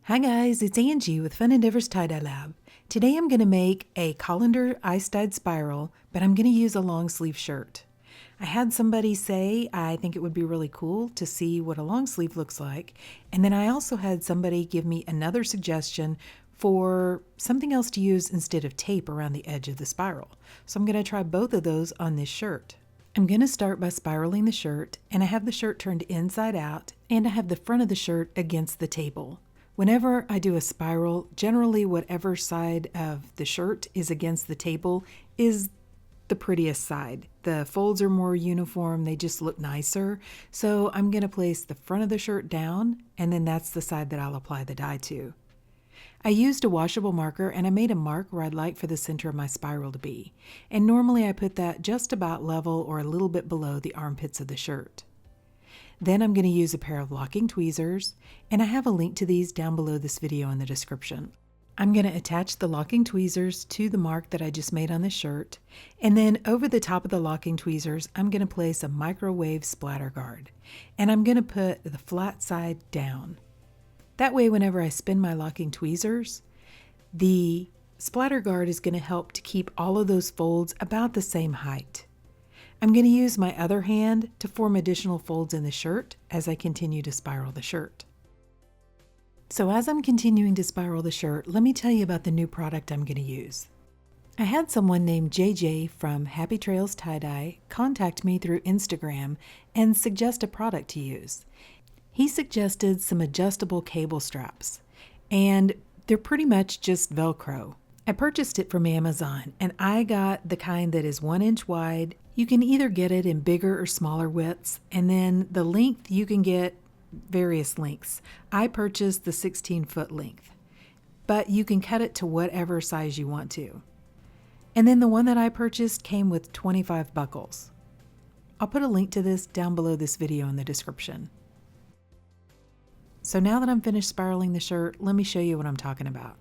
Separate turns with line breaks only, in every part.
Hi guys, it's Angie with Fun Endeavors Tie-Dye Lab. Today I'm going to make a colander ice-dyed spiral, but I'm going to use a long sleeve shirt. I had somebody say I think it would be really cool to see what a long sleeve looks like, and then I also had somebody give me another suggestion for something else to use instead of tape around the edge of the spiral. So I'm going to try both of those on this shirt. I'm going to start by spiraling the shirt, and I have the shirt turned inside out, and I have the front of the shirt against the table. Whenever I do a spiral, generally whatever side of the shirt is against the table is the prettiest side. The folds are more uniform, they just look nicer. So I'm going to place the front of the shirt down, and then that's the side that I'll apply the dye to. I used a washable marker and I made a mark where I'd like for the center of my spiral to be. And normally I put that just about level or a little bit below the armpits of the shirt. Then I'm going to use a pair of locking tweezers, and I have a link to these down below this video in the description. I'm going to attach the locking tweezers to the mark that I just made on the shirt, and then over the top of the locking tweezers, I'm going to place a microwave splatter guard, and I'm going to put the flat side down. That way, whenever I spin my locking tweezers, the splatter guard is going to help to keep all of those folds about the same height. I'm going to use my other hand to form additional folds in the shirt as I continue to spiral the shirt. So as I'm continuing to spiral the shirt, let me tell you about the new product I'm going to use. I had someone named JJ from Happy Trails Tie-Dye contact me through Instagram and suggest a product to use. He suggested some adjustable cable straps, and they're pretty much just Velcro. I purchased it from Amazon, and I got the kind that is 1 inch wide. You can either get it in bigger or smaller widths, and then the length you can get various lengths. I purchased the 16-foot length, but you can cut it to whatever size you want to. And then the one that I purchased came with 25 buckles. I'll put a link to this down below this video in the description. So now that I'm finished spiraling the shirt, let me show you what I'm talking about.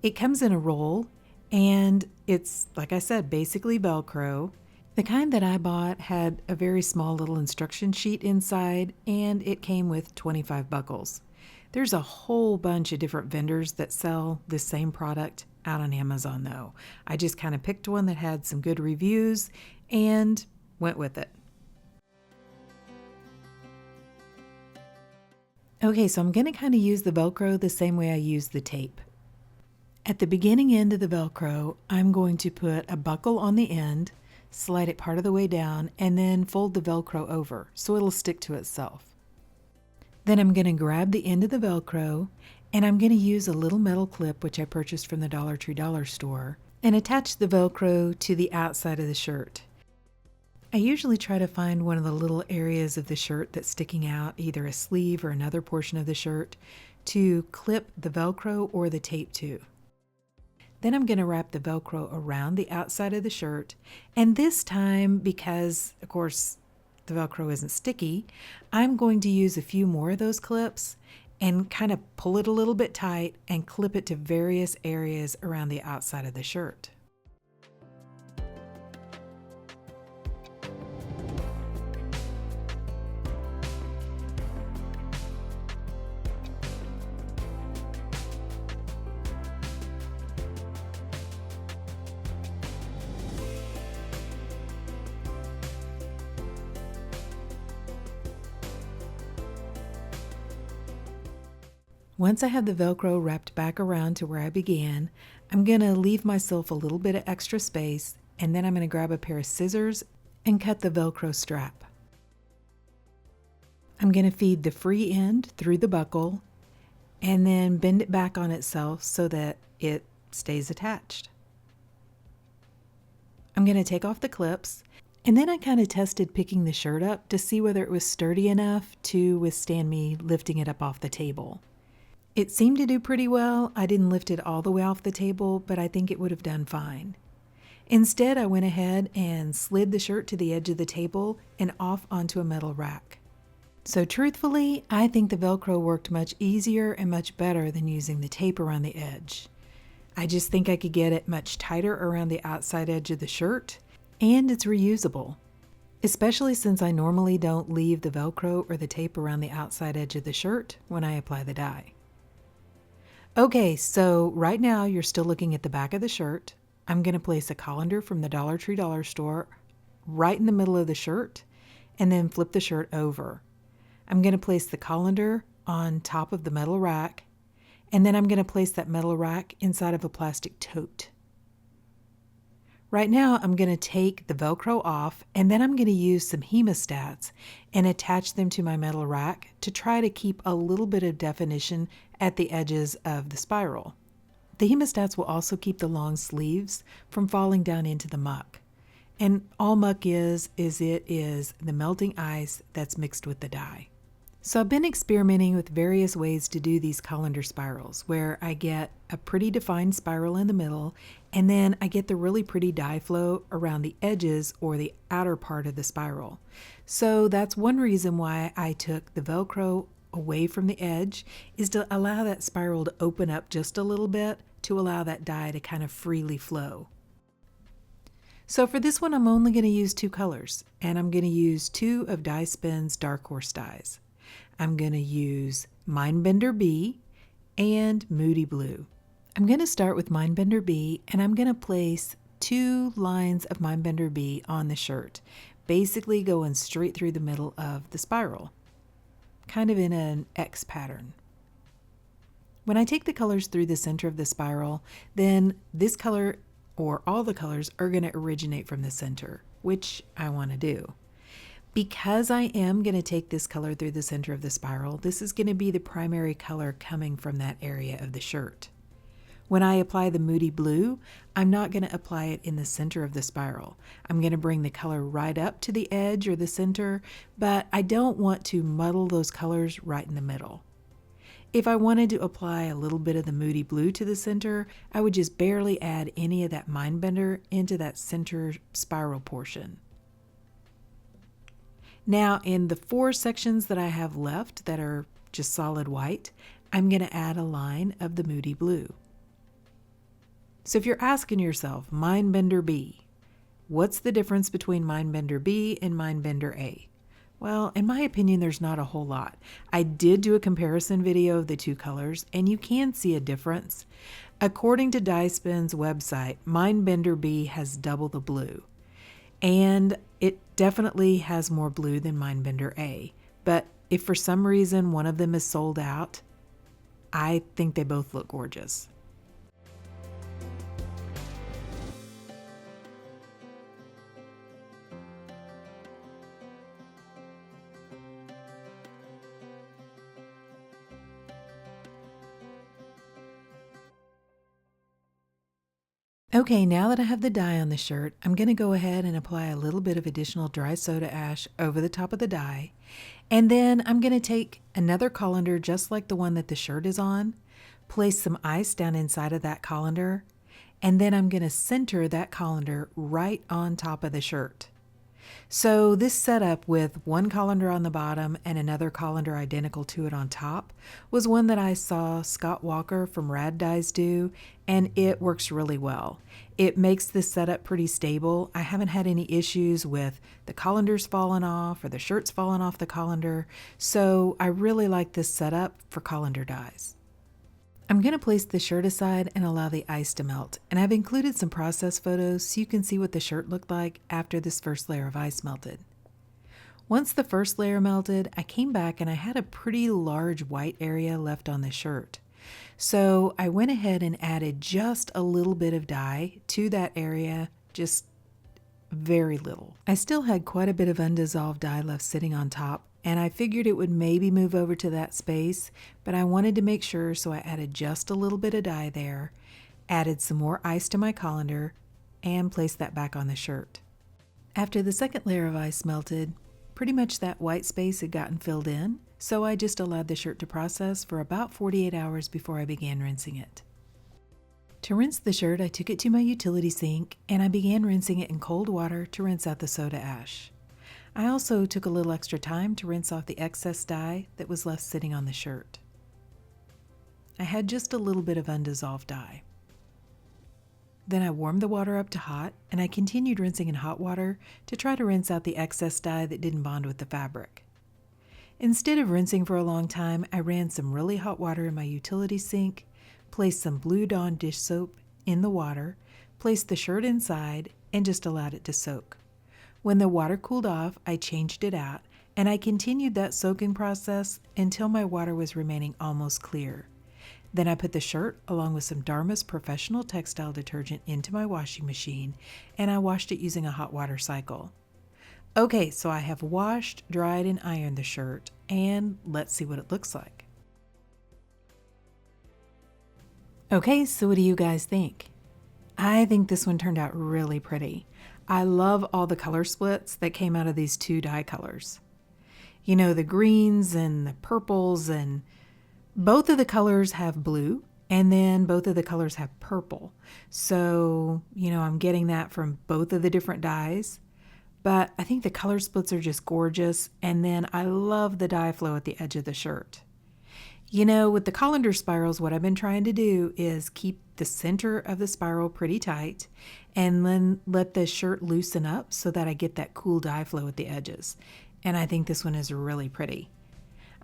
It comes in a roll, and it's, like I said, basically Velcro. The kind that I bought had a very small little instruction sheet inside, and it came with 25 buckles. There's a whole bunch of different vendors that sell this same product out on Amazon though. I just kind of picked one that had some good reviews and went with it. Okay, so I'm going to kind of use the Velcro the same way I use the tape. At the beginning end of the Velcro, I'm going to put a buckle on the end, slide it part of the way down, and then fold the Velcro over so it'll stick to itself. Then I'm going to grab the end of the Velcro, and I'm going to use a little metal clip which I purchased from the Dollar Tree dollar store, and attach the Velcro to the outside of the shirt. I usually try to find one of the little areas of the shirt that's sticking out, either a sleeve or another portion of the shirt, to clip the Velcro or the tape to. Then I'm going to wrap the Velcro around the outside of the shirt, and this time, because of course the Velcro isn't sticky, I'm going to use a few more of those clips and kind of pull it a little bit tight and clip it to various areas around the outside of the shirt. Once I have the Velcro wrapped back around to where I began, I'm going to leave myself a little bit of extra space, and then I'm going to grab a pair of scissors and cut the Velcro strap. I'm going to feed the free end through the buckle and then bend it back on itself so that it stays attached. I'm going to take off the clips, and then I kind of tested picking the shirt up to see whether it was sturdy enough to withstand me lifting it up off the table. It seemed to do pretty well. I didn't lift it all the way off the table, but I think it would have done fine. Instead, I went ahead and slid the shirt to the edge of the table and off onto a metal rack. So truthfully, I think the Velcro worked much easier and much better than using the tape around the edge. I just think I could get it much tighter around the outside edge of the shirt, and it's reusable. especially since I normally don't leave the Velcro or the tape around the outside edge of the shirt when I apply the dye. Okay, so right now you're still looking at the back of the shirt. I'm going to place a colander from the Dollar Tree dollar store right in the middle of the shirt and then flip the shirt over. I'm going to place the colander on top of the metal rack, and then I'm going to place that metal rack inside of a plastic tote. Right now I'm going to take the Velcro off, and then I'm going to use some hemostats and attach them to my metal rack to try to keep a little bit of definition at the edges of the spiral. The hemostats will also keep the long sleeves from falling down into the muck. And all muck is the melting ice that's mixed with the dye. So I've been experimenting with various ways to do these colander spirals, where I get a pretty defined spiral in the middle, and then I get the really pretty dye flow around the edges or the outer part of the spiral. So that's one reason why I took the Velcro away from the edge, is to allow that spiral to open up just a little bit to allow that dye to kind of freely flow. So for this one, I'm only going to use 2 colors, and I'm going to use 2 of Dye Spin's Dark Horse dyes. I'm going to use Mindbender B and Moody Blue. I'm going to start with Mindbender B, and I'm going to place 2 lines of Mindbender B on the shirt, basically going straight through the middle of the spiral, kind of in an X pattern. When I take the colors through the center of the spiral, then this color or all the colors are going to originate from the center, which I want to do. Because I am going to take this color through the center of the spiral, this is going to be the primary color coming from that area of the shirt. When I apply the Moody Blue, I'm not going to apply it in the center of the spiral. I'm going to bring the color right up to the edge or the center, but I don't want to muddle those colors right in the middle. If I wanted to apply a little bit of the Moody Blue to the center, I would just barely add any of that Mindbender into that center spiral portion. Now, in the 4 sections that I have left that are just solid white, I'm going to add a line of the Moody Blue. So if you're asking yourself, Mindbender B, what's the difference between Mindbender B and Mindbender A? Well, in my opinion, there's not a whole lot. I did do a comparison video of the 2 colors, and you can see a difference. According to Dye Spin's website, Mindbender B has double the blue. And it definitely has more blue than Mindbender A. But if for some reason one of them is sold out, I think they both look gorgeous. Okay, now that I have the dye on the shirt, I'm going to go ahead and apply a little bit of additional dry soda ash over the top of the dye. And then I'm going to take another colander just like the one that the shirt is on, place some ice down inside of that colander, and then I'm going to center that colander right on top of the shirt. So this setup with one colander on the bottom and another colander identical to it on top was one that I saw Scott Walker from Rad Dyes do, and it works really well. It makes this setup pretty stable. I haven't had any issues with the colanders falling off or the shirts falling off the colander, so I really like this setup for colander dyes. I'm going to place the shirt aside and allow the ice to melt, and I've included some process photos so you can see what the shirt looked like after this first layer of ice melted. Once the first layer melted, I came back and I had a pretty large white area left on the shirt. So I went ahead and added just a little bit of dye to that area, just very little. I still had quite a bit of undissolved dye left sitting on top, and I figured it would maybe move over to that space, but I wanted to make sure, so I added just a little bit of dye there, added some more ice to my colander, and placed that back on the shirt. After the second layer of ice melted, pretty much that white space had gotten filled in, so I just allowed the shirt to process for about 48 hours before I began rinsing it. To rinse the shirt, I took it to my utility sink, and I began rinsing it in cold water to rinse out the soda ash. I also took a little extra time to rinse off the excess dye that was left sitting on the shirt. I had just a little bit of undissolved dye. Then I warmed the water up to hot, and I continued rinsing in hot water to try to rinse out the excess dye that didn't bond with the fabric. Instead of rinsing for a long time, I ran some really hot water in my utility sink, placed some Blue Dawn dish soap in the water, placed the shirt inside, and just allowed it to soak. When the water cooled off, I changed it out, and I continued that soaking process until my water was remaining almost clear. Then I put the shirt along with some Dharma's professional textile detergent into my washing machine, and I washed it using a hot water cycle. Okay, so I have washed, dried, and ironed the shirt, and let's see what it looks like. Okay, so what do you guys think? I think this one turned out really pretty. I love all the color splits that came out of these two dye colors. You know, the greens and the purples, and both of the colors have blue, and then both of the colors have purple. So, I'm getting that from both of the different dyes. But I think the color splits are just gorgeous, and then I love the dye flow at the edge of the shirt. With the colander spirals, what I've been trying to do is keep the center of the spiral pretty tight and then let the shirt loosen up so that I get that cool dye flow at the edges. And I think this one is really pretty.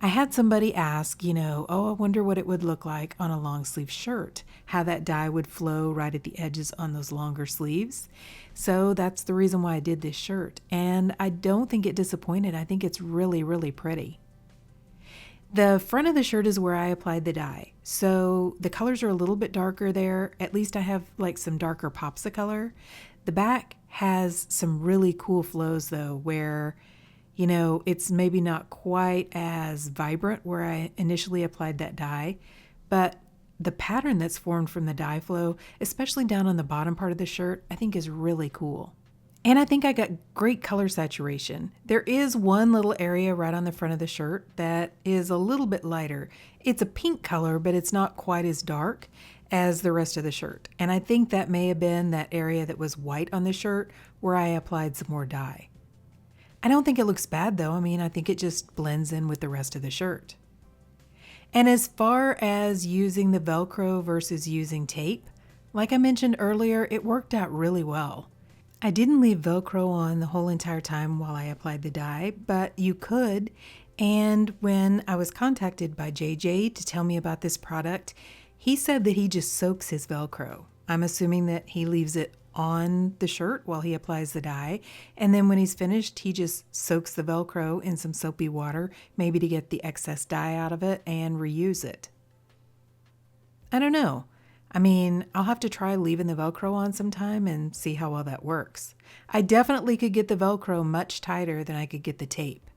I had somebody ask, I wonder what it would look like on a long sleeve shirt, how that dye would flow right at the edges on those longer sleeves. So that's the reason why I did this shirt. And I don't think it disappointed. I think it's really, really pretty. The front of the shirt is where I applied the dye. So the colors are a little bit darker there. At least I have like some darker pops of color. The back has some really cool flows though, where it's maybe not quite as vibrant where I initially applied that dye, but the pattern that's formed from the dye flow, especially down on the bottom part of the shirt, I think is really cool. And I think I got great color saturation. There is one little area right on the front of the shirt that is a little bit lighter. It's a pink color, but it's not quite as dark as the rest of the shirt. And I think that may have been that area that was white on the shirt where I applied some more dye. I don't think it looks bad though. I think it just blends in with the rest of the shirt. And as far as using the Velcro versus using tape, like I mentioned earlier, it worked out really well. I didn't leave Velcro on the whole entire time while I applied the dye, but you could. And when I was contacted by JJ to tell me about this product, he said that he just soaks his Velcro. I'm assuming that he leaves it on the shirt while he applies the dye, and then when he's finished, he just soaks the Velcro in some soapy water, maybe to get the excess dye out of it and reuse it. I don't know. I'll have to try leaving the Velcro on sometime and see how well that works. I definitely could get the Velcro much tighter than I could get the tape.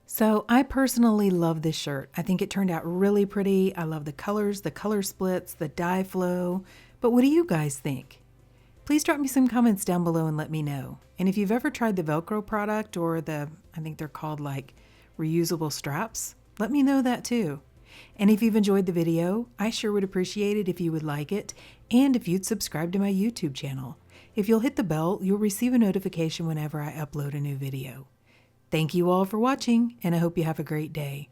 So I personally love this shirt. I think it turned out really pretty. I love the colors, the color splits, the dye flow. But what do you guys think? Please drop me some comments down below and let me know. And if you've ever tried the Velcro product or I think they're called like reusable straps, let me know that too. And if you've enjoyed the video, I sure would appreciate it if you would like it and if you'd subscribe to my YouTube channel. If you'll hit the bell, you'll receive a notification whenever I upload a new video. Thank you all for watching, and I hope you have a great day.